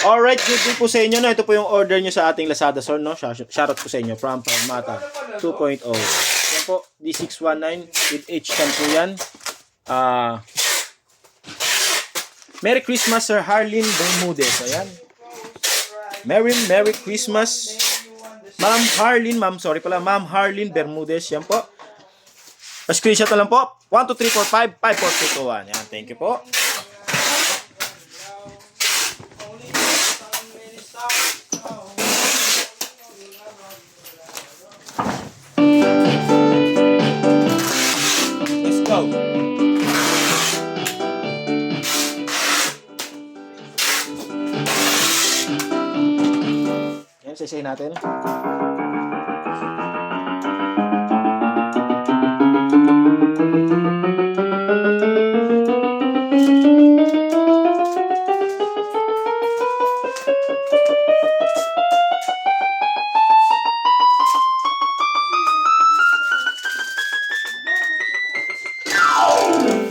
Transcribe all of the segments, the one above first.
Alright, good day po sa inyo. No? Ito po yung order nyo sa ating Lazada store. No? Shoutout po sa inyo from Palmata 2.0. Yan po, D619 with H10 po yan. Merry Christmas, Sir Harleen Bermudez. Ayan. Merry Christmas. Ma'am Harleen Bermudez. Yan po. Pa-screenshot na lang po. 1, 2, 3, 4, 5, 5, 4, 3, 2, 1. Yan, thank you po. Let's go. Yan, sisay natin.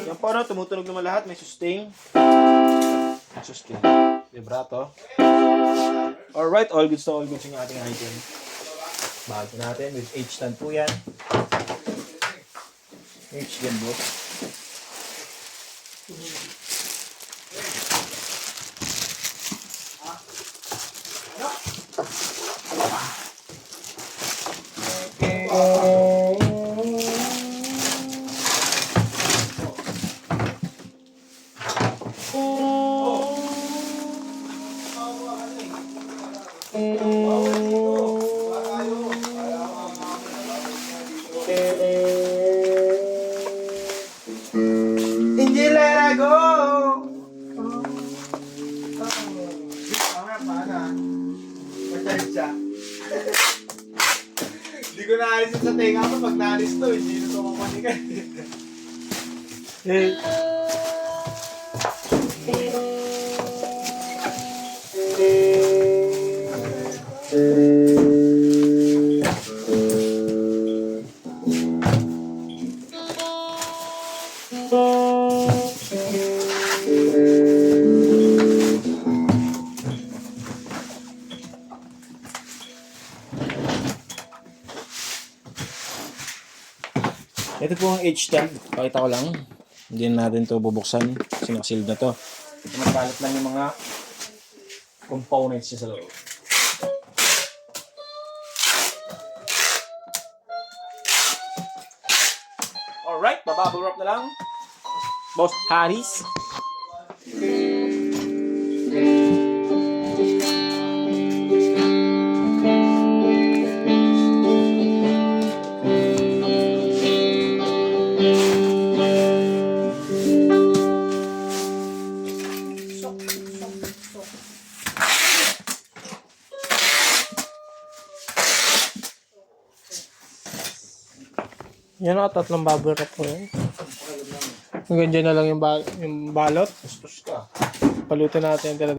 Yan po, no? Tumutunog naman lahat. May sustain. Sustain. Vibrato. Alright, all goods yung ating item. Bago natin with H10 po yan. H10 po. Hindi let go. Siya. Hindi ko naalisin sa tenga ko pag naalis to, hindi na ito mamanigan. Ito po ang H10. Pakita ko lang. Hindi natin ito bubuksan. Kasi nakasealed na to. Magkalat lang yung mga components niya sa loob. Alright, babubble wrap na lang. Boss Harris. Yan o, tatlong bubble wrap po yan. Hanggang dyan na lang yung balot. Tustos ka. Palutin natin.